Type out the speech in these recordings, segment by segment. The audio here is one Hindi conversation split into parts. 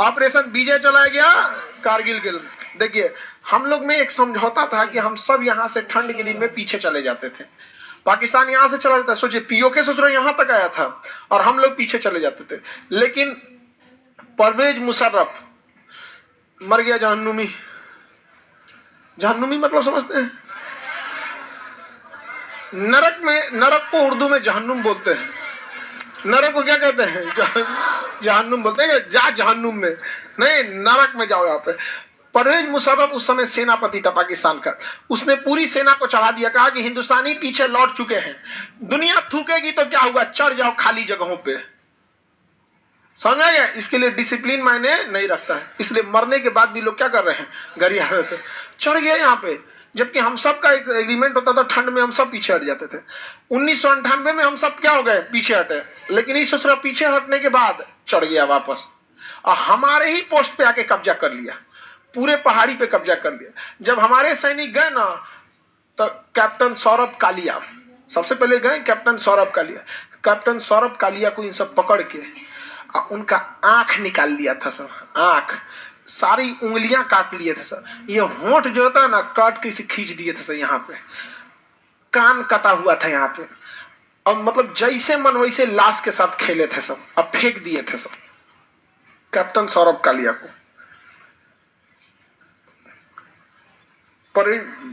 ऑपरेशन विजय चला गया कारगिल के। देखिए हम लोग में एक समझौता था कि हम सब यहाँ से ठंड के दिन में पीछे चले जाते थे, पाकिस्तान यहाँ से चला जाता। सोचिए पीओके ससुर यहाँ तक आया था और हम लोग पीछे चले जाते थे। लेकिन परवेज मुशर्रफ मर गया जहन्नुमी। जहन्नुमी मतलब समझते हैं? नरक में, नरक को उर्दू में जहन्नुम बोलते हैं। नरक को क्या कहते हैं? जहन्नुम बोलते हैं। जा जहन्नुम में नहीं, नरक में जाओ। यहाँ पे परवेज मुशर्रफ उस समय सेनापति था पाकिस्तान का। उसने पूरी सेना को चढ़ा दिया, कहा कि हिंदुस्तानी पीछे लौट चुके हैं, दुनिया थूकेगी तो क्या हुआ, चढ़ जाओ खाली जगहों पे। समझ गया? इसके लिए डिसिप्लिन मायने नहीं रखता है। इसलिए मरने के बाद भी लोग क्या कर रहे हैं, गरिया रहे थे, चढ़ गए यहाँ पे। जबकि हम सब का एक एग्रीमेंट होता था, ठंड में हम सब पीछे हट जाते थे। 1998 में हम सब क्या हो गए, पीछे हटे। लेकिन इस ससुरा पीछे हटने के बाद चढ़ गया वापस और हमारे ही पोस्ट पे आके कब्जा कर लिया, पूरे पहाड़ी पे कब्जा कर लिया। जब हमारे सैनिक गए ना तो कैप्टन सौरभ कालिया सबसे पहले गए। कैप्टन सौरभ कालिया, कैप्टन सौरभ कालिया को इन सब पकड़ के उनका आंख निकाल दिया था सर, आंख, सारी उंगलियां काट लिए थे सर। ये होंठ जो होता है ना, काट के इसे खींच दिए थे सर। यहाँ पे कान कटा हुआ था यहाँ पे, और मतलब जैसे मन वैसे लाश के साथ खेले थे सब, अब फेंक दिए थे सब कैप्टन सौरभ कालिया को। पर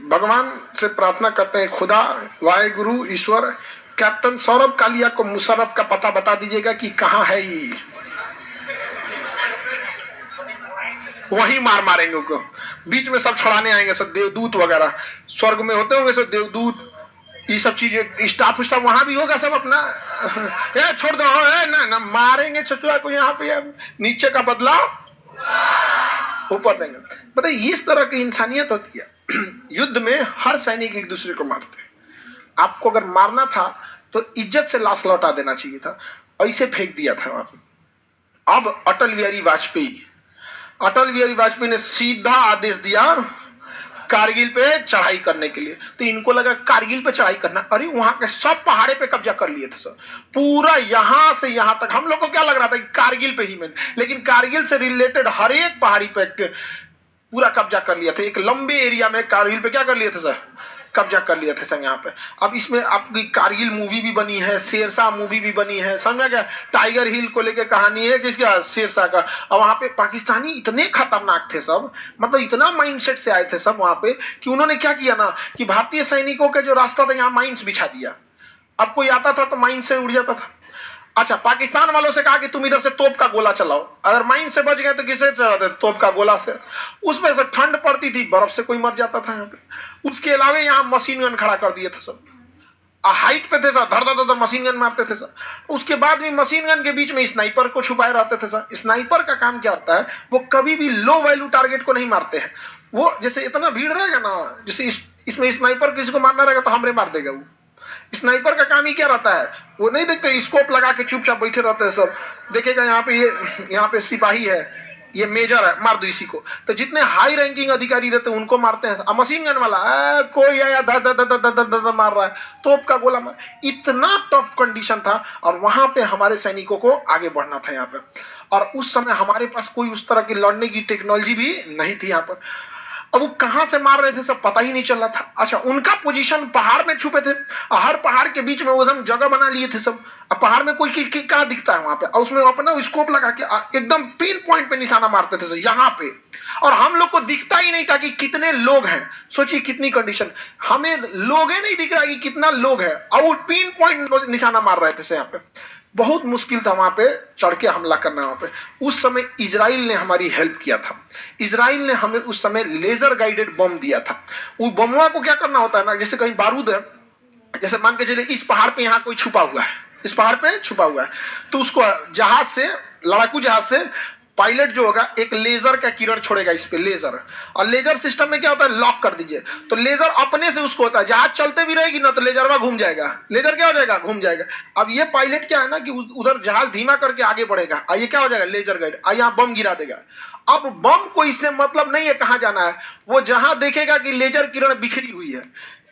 भगवान से प्रार्थना करते हैं, खुदा वाहेगुरु ईश्वर कैप्टन सौरभ कालिया को मुशर्रफ का पता बता दीजिएगा कि कहाँ है ये, वही मारेंगे उनको। बीच में सब छुड़ाने आएंगे सब, देवदूत वगैरह स्वर्ग में होते होंगे सब देवदूत, ये सब चीजें, स्टाफ वहां भी होगा सब अपना। ए छोड़ दो, ना ना मारेंगे चचुआ को यहाँ पे, नीचे का बदला ऊपर देंगे। बताइए इस तरह की इंसानियत होती है। युद्ध में हर सैनिक एक दूसरे को मारते हैं। आपको अगर मारना था तो इज्जत से लाश लौटा देना चाहिए था, ऐसे फेंक दिया था वहां पे। अब अटल बिहारी वाजपेयी ने सीधा आदेश दिया कारगिल पे चढ़ाई करने के लिए। तो इनको लगा कारगिल पे चढ़ाई करना, अरे वहां के सब पहाड़े पे कब्जा कर लिए थे सर, पूरा यहां से यहां तक। हम लोग को क्या लग रहा था कि कारगिल पे ही में, लेकिन कारगिल से रिलेटेड हर एक पहाड़ी पे पूरा कब्जा कर लिया था। एक लंबे एरिया में कारगिल पे क्या कर लिए थे सर, कब्जा कर लिए थे सर यहाँ पे। अब इसमें आपकी कारगिल मूवी भी बनी है, शेरशाह मूवी भी बनी है, समझा क्या? टाइगर हिल को लेकर कहानी है किसका, शेरशाह का। और वहां पे पाकिस्तानी इतने खतरनाक थे सब, मतलब इतना माइंडसेट से आए थे सब वहां पे कि उन्होंने क्या किया ना कि भारतीय सैनिकों के जो रास्ता था यहाँ माइंस बिछा दिया। अब कोई आता था तो माइंस से उड़ जाता था। अच्छा, पाकिस्तान वालों से कहा कि तुम इधर से तोप का गोला चलाओ, अगर माइन से बच गए तो किसे चलाते? तोप का गोला से। उसमें से ठंड पड़ती थी, बर्फ से कोई मर जाता था यहाँ पे। उसके अलावा यहाँ मशीन गन खड़ा कर दिए थे सब, हाइट पे थे सर, धर धर धर मशीन गन मारते थे सर। उसके बाद भी मशीन गन के बीच में स्नाइपर को छुपाए रहते थे सर। स्नाइपर का काम क्या होता है, वो कभी भी लो वैल्यू टारगेट को नहीं मारते हैं। वो जैसे इतना भीड़ रहेगा ना, जैसे इसमें स्नाइपर किसी को मारना रहेगा तो हमरे मार देगा वो। स्नाइपर का काम ही क्या रहता है, वो नहीं देखते, स्कोप लगा के चुपचाप बैठे रहते हैं सब, देखेगा यहाँ पे सिपाही है, ये मेजर है, मार दो इसी को। तो जितने हाई रैंकिंग अधिकारी रहते हैं उनको मारते हैं। मशीन गन वाला कोई आया धर धर धर धर धर मार रहा है, तोप का गोला मार। इतना टफ कंडीशन था और वहां पे हमारे सैनिकों को आगे बढ़ना था यहाँ पे। और उस समय हमारे पास कोई उस तरह की लड़ने की टेक्नोलॉजी भी नहीं थी यहाँ पर। अब वो कहां से मार रहे थे सब पता ही नहीं चल रहा था। अच्छा, उनका पोजीशन पहाड़ में छुपे थे, हर पहाड़ के बीच में एकदम जगह बना लिए थे सब। अब पहाड़ में कोई क्या दिखता है वहां पे, और उसमें अपना स्कोप लगा के एकदम पिन पॉइंट पे निशाना मारते थे यहाँ पे। और हम लोग को दिखता ही नहीं था कि कितने लोग हैं। सोचिए कितनी कंडीशन, हमें लोग नहीं दिख रहा कि कितना लोग है, और वो पिन पॉइंट निशाना मार रहे थे यहाँ पे। बहुत मुश्किल था वहां पे चढ़ के हमला करना। वहां पे उस समय इजराइल ने हमारी हेल्प किया था। इजराइल ने हमें उस समय लेजर गाइडेड बम दिया था। वो बमवा को क्या करना होता है ना, जैसे कहीं बारूद है, जैसे मान के चलिए इस पहाड़ पे यहाँ कोई छुपा हुआ है, इस पहाड़ पे छुपा हुआ है, तो उसको जहाज से, लड़ाकू जहाज से पायलट जो होगा एक लेजर का किरण छोड़ेगा इस पे, लेजर। और लेजर सिस्टम में क्या होता है, लॉक कर दीजिए तो लेजर अपने से उसको होता है, जहाज चलते भी रहेगी ना तो लेजरवा घूम जाएगा, लेजर क्या हो जाएगा, घूम जाएगा। अब ये पायलट क्या है ना कि उधर जहाज धीमा करके आगे बढ़ेगा, ये क्या हो जाएगा, लेजर गाइड, यहाँ बम गिरा देगा। अब बम को इससे मतलब नहीं है कहाँ जाना है, वो जहां देखेगा कि लेजर किरण बिखरी हुई है,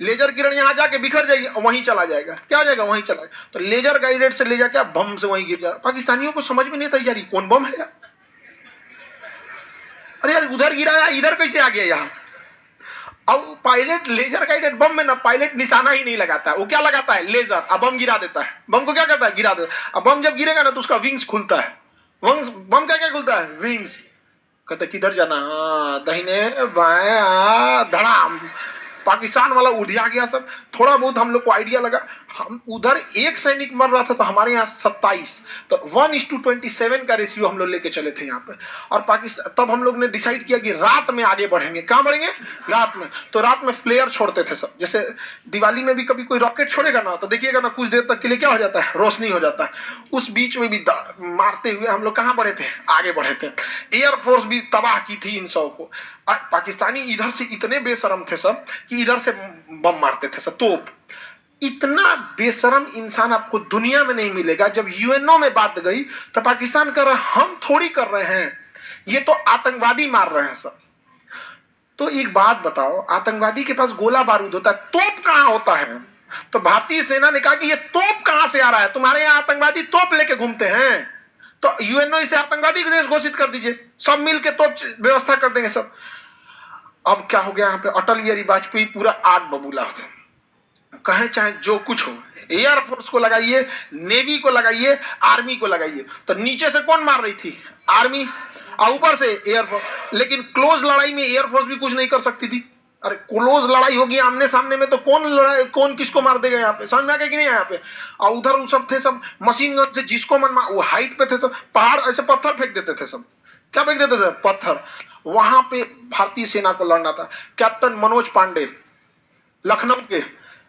लेजर किरण यहाँ जाके बिखर जाएगी, वहीं चला जाएगा, क्या हो जाएगा, वहीं चला जाएगा। तो लेजर गाइडेड से ले जाके बम से वहीं गिर जाएगा। पाकिस्तानियों को समझ में नहीं था यार कौन बम है यार, अरे यार उधर गिराया, इधर कैसे आ गया यहाँ? अब पायलट लेजर गाइडेड बम में ना पायलट निशाना ही नहीं लगाता है, वो क्या लगाता है? लेजर। अब बम गिरा देता है। बम को क्या करता है? गिरा देता है। अब बम जब गिरेगा ना तो उसका विंग्स खुलता है। बम का क्या खुलता है? विंग्स। कहते किधर जाना? हाँ, दाहिने बाएं, धड़ाम। पाकिस्तान वाला उधिया गया सब। थोड़ा बहुत हम लोग को आइडिया लगा। हम उधर एक सैनिक मर रहा था तो हमारे यहाँ 27, तो 1:27 का रेशियो हम लोग लेके चले थे यहाँ पे। और पाकिस्तान तब हम लोग ने डिसाइड किया कि रात में आगे बढ़ेंगे। कहाँ बढ़ेंगे? रात में। तो रात में फ्लेयर छोड़ते थे सब। जैसे दिवाली में भी कभी कोई रॉकेट छोड़ेगा ना तो देखिएगा ना कुछ देर तक के लिए क्या हो जाता है? रोशनी हो जाता है। उस बीच में भी मारते हुए हम लोग कहाँ बढ़े थे? आगे बढ़े थे। एयरफोर्स भी तबाह की थी इन सब को। पाकिस्तानी इधर से इतने बेशरम थे सब कि इधर से बम मारते थे सब, तोप। इतना बेशरम इंसान आपको दुनिया में नहीं मिलेगा। जब यूएनओ में बात गई तो पाकिस्तान कर रहा है, हम थोड़ी कर रहे हैं, ये तो आतंकवादी मार रहे हैं सब। तो एक बात बताओ, आतंकवादी के पास गोला बारूद होता है, तोप कहां होता है? तो भारतीय सेना ने कहा कि ये तोप कहां से आ रहा है? तुम्हारे यहां आतंकवादी तोप लेके घूमते हैं, तो यूएनओ इसे आतंकवादी देश घोषित कर दीजिए, सब मिलके तोप व्यवस्था कर देंगे सब। अब क्या हो गया यहाँ पे? अटल बिहारी वाजपेयी पूरा आग बबूला था। कहे चाहे जो कुछ हो, एयरफोर्स को लगाइए, नेवी को लगाइए, आर्मी को लगाइए, तो नीचे से कौन मार रही थी? आर्मी, और ऊपर से एयरफोर्स। लेकिन क्लोज लड़ाई में एयरफोर्स भी कुछ नहीं कर सकती थी। अरे क्लोज लड़ाई होगी आमने सामने में तो कौन किसको मार देगा? यहाँ पे समझ में आ गया कि नहीं? यहाँ पे और उधर सब थे सब मशीन गन से, जिसको मन वो हाइट पे थे सब, पहाड़ ऐसे पत्थर फेंक देते थे सब। क्या फेंक देते थे? पत्थर। वहां पे भारतीय सेना को लड़ना था। कैप्टन मनोज पांडे, लखनऊ के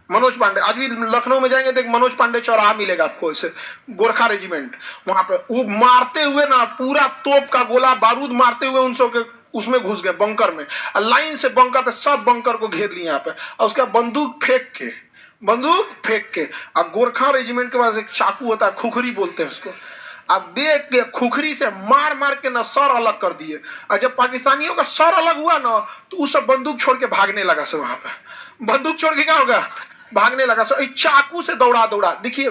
मनोज पांडे, आज भी लखनऊ में जाएंगे तो एक मनोज पांडे चौराहा मिलेगा आपको, ऐसे गोरखा रेजिमेंट। वहां पे वो मारते हुए ना पूरा तोप का गोला बारूद मारते हुए उन सब के उसमें घुस गए बंकर में। लाइन से बंकर थे, सब बंकर को घेर लिए यहाँ पे, और उसका बंदूक फेंक के और गोरखा रेजिमेंट के पास एक चाकू होता है, खुखरी बोलते हैं उसको। अब देख के खुखरी से मार मार के ना सर अलग कर दिए। और जब पाकिस्तानियों का सर अलग हुआ ना तो उस सब बंदूक छोड़ के भागने लगा सब। वहां पे बंदूक छोड़ के क्या होगा? भागने लगा सब। चाकू से दौड़ा देखिए,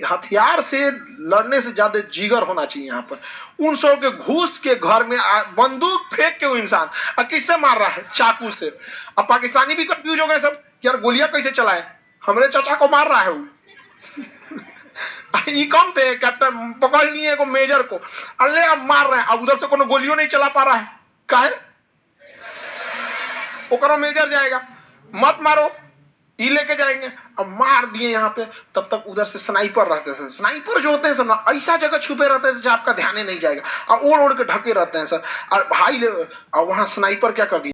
हथियार से लड़ने से ज्यादा जिगर होना चाहिए यहाँ पर। उन सब के घुस के घर में बंदूक फेंक के वो इंसान और किससे मार रहा है? चाकू से। अब पाकिस्तानी भी कंफ्यूज हो गए सब, यार गोलियां कैसे चलाए, हमारे चाचा को मार रहा है वो। ये कम थे, कैप्टन पकड़ लिए को मेजर को, अल्ले अब मार रहे हैं। अब उधर से कोनो गोलियों नहीं चला पा रहा है, काहे? वो करो मेजर जाएगा, मत मारो, ये लेके जाएंगे। अब मार दिए यहाँ पे। तब तक उधर से स्नाइपर रहते थे। स्नाइपर जो होते हैं सब ना ऐसा जगह छुपे रहते हैं जहाँ आपका ध्यान ही नहीं जाएगा, और ओढ़ ओढ़ के ढके रहते हैं सर। और भाई और वहां स्नाइपर क्या कर दिया?